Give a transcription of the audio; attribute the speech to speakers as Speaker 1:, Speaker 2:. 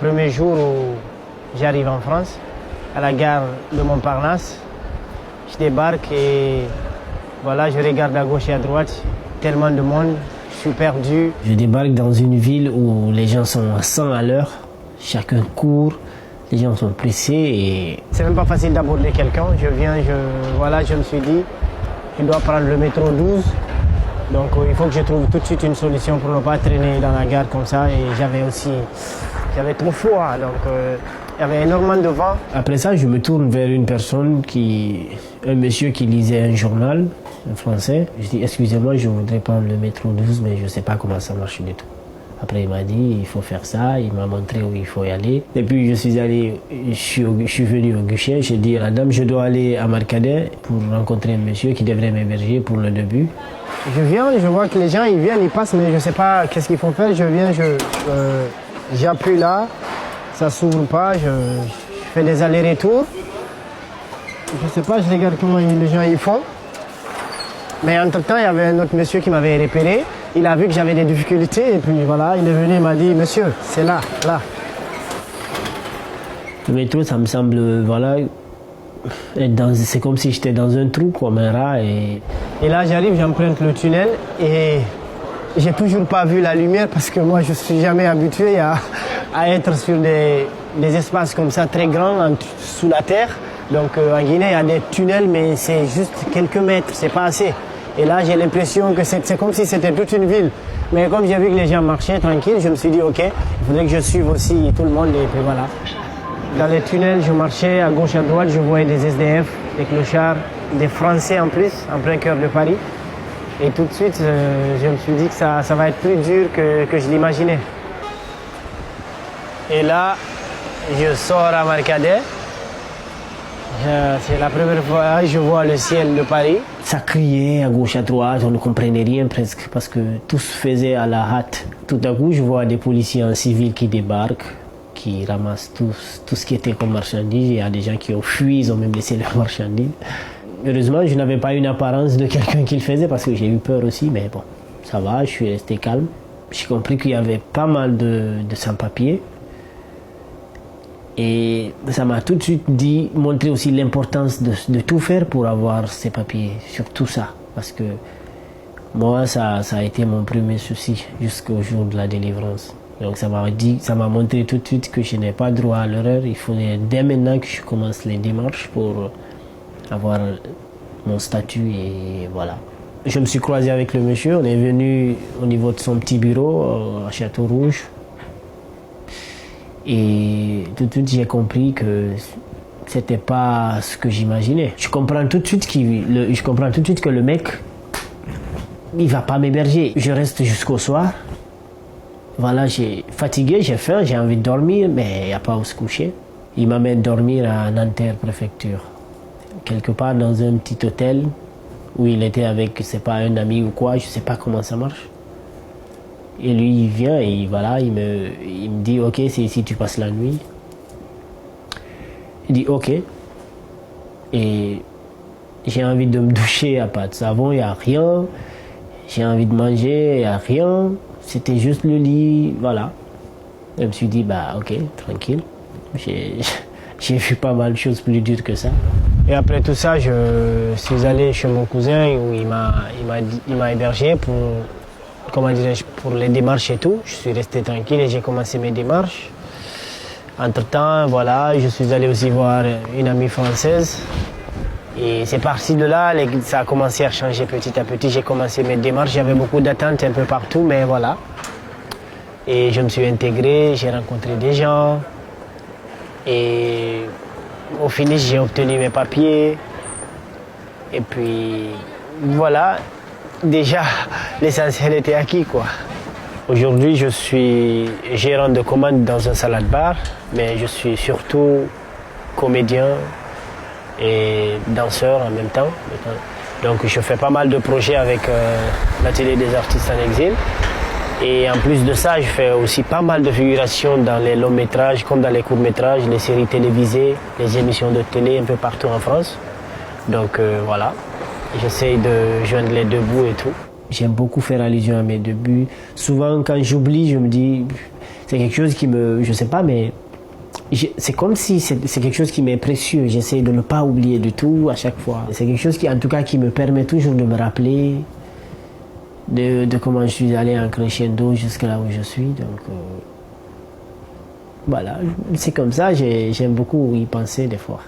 Speaker 1: premier jour où j'arrive en France, à la gare de Montparnasse, je débarque et voilà, je regarde à gauche et à droite, tellement de monde, je suis perdu. Je débarque dans une ville où les gens sont à 100 à l'heure, chacun court, les gens sont pressés et c'est même pas facile d'aborder quelqu'un. Je me suis dit, je dois prendre le métro 12. Donc il faut que je trouve tout de suite une solution pour ne pas traîner dans la gare comme ça. Et j'avais trop froid, donc il y avait énormément de vent. Après ça, je me tourne vers un monsieur qui lisait un journal, en français. Je dis, excusez-moi, je voudrais prendre le métro 12, mais je ne sais pas comment ça marche du tout. Après, il m'a dit, il faut faire ça, il m'a montré où il faut y aller. Et puis, je suis venu au guichet, j'ai dit à la dame, je dois aller à Marcadet pour rencontrer un monsieur qui devrait m'héberger pour le début. Je viens, je vois que les gens, ils viennent, ils passent, mais je ne sais pas qu'est-ce qu'il faut faire. Je viens, j'appuie là, ça ne s'ouvre pas, je fais des allers-retours. Je ne sais pas, je regarde comment les gens y font. Mais entre-temps, il y avait un autre monsieur qui m'avait repéré. Il a vu que j'avais des difficultés et puis voilà, il est venu, il m'a dit, monsieur, c'est là. Le métro, ça me semble, voilà, c'est comme si j'étais dans un trou, comme un rat. Et là, j'arrive, j'emprunte le tunnel et j'ai toujours pas vu la lumière parce que moi, je suis jamais habitué à être sur des espaces comme ça, très grands, sous la terre. Donc en Guinée, il y a des tunnels, mais c'est juste quelques mètres, c'est pas assez. Et là, j'ai l'impression que c'est comme si c'était toute une ville. Mais comme j'ai vu que les gens marchaient tranquilles, je me suis dit, OK, il faudrait que je suive aussi tout le monde. Et puis voilà. Dans les tunnels, je marchais à gauche, à droite, je voyais des SDF, des clochards, des Français en plus, en plein cœur de Paris. Et tout de suite, je me suis dit que ça va être plus dur que je l'imaginais. Et là, je sors à Marcadet. C'est la première fois que je vois le ciel de Paris. Ça criait à gauche, à droite, on ne comprenait rien presque parce que tout se faisait à la hâte. Tout à coup, je vois des policiers en civil qui débarquent, qui ramassent tout ce qui était comme marchandises. Il y a des gens qui ont fui, ils ont même laissé leurs marchandises. Heureusement, je n'avais pas une apparence de quelqu'un qui le faisait parce que j'ai eu peur aussi, mais bon, ça va, je suis resté calme. J'ai compris qu'il y avait pas mal de sans-papiers. Et ça m'a tout de suite montré aussi l'importance de tout faire pour avoir ces papiers, surtout ça. Parce que moi, ça a été mon premier souci jusqu'au jour de la délivrance. Donc ça m'a montré tout de suite que je n'ai pas droit à l'erreur. Il faudrait dès maintenant que je commence les démarches pour avoir mon statut et voilà. Je me suis croisé avec le monsieur, on est venu au niveau de son petit bureau à Château-Rouge. Et tout de suite, j'ai compris que c'était pas ce que j'imaginais. Je comprends tout de suite que le mec, il va pas m'héberger. Je reste jusqu'au soir. Voilà, j'ai fatigué, j'ai faim, j'ai envie de dormir, mais il n'y a pas où se coucher. Il m'amène dormir à Nanterre préfecture, quelque part dans un petit hôtel où il était avec, je sais pas, un ami ou quoi, je sais pas comment ça marche. Et lui, il vient et voilà, il me dit, OK, c'est ici tu passes la nuit. Il dit, OK. Et j'ai envie de me doucher, il n'y a pas de savon, il n'y a rien. J'ai envie de manger, il n'y a rien. C'était juste le lit, voilà. Je me suis dit, bah OK, tranquille. J'ai vu pas mal de choses plus dures que ça. Et après tout ça, je suis allé chez mon cousin où il m'a hébergé pour... Comment dirais-je, pour les démarches et tout. Je suis resté tranquille et j'ai commencé mes démarches. Entre-temps, voilà, je suis allé aussi voir une amie française. Et c'est parti de là, ça a commencé à changer petit à petit. J'ai commencé mes démarches, j'avais beaucoup d'attentes un peu partout, mais voilà. Et je me suis intégré, j'ai rencontré des gens. Et au finish, j'ai obtenu mes papiers. Et puis, voilà. Déjà, l'essentiel était acquis, quoi. Aujourd'hui, je suis gérant de commande dans un salad bar, mais je suis surtout comédien et danseur en même temps. Donc, je fais pas mal de projets avec l'atelier des artistes en exil. Et en plus de ça, je fais aussi pas mal de figurations dans les longs métrages, comme dans les courts métrages, les séries télévisées, les émissions de télé un peu partout en France. Donc, voilà. J'essaye de joindre les deux bouts et tout. J'aime beaucoup faire allusion à mes débuts. Souvent, quand j'oublie, je me dis, c'est quelque chose qui me, je sais pas, mais c'est comme si c'est quelque chose qui m'est précieux. J'essaie de ne pas oublier du tout à chaque fois. C'est quelque chose qui, en tout cas, qui me permet toujours de me rappeler de comment je suis allé en crescendo jusqu'à là où je suis. Donc, voilà, c'est comme ça, j'aime beaucoup y penser des fois.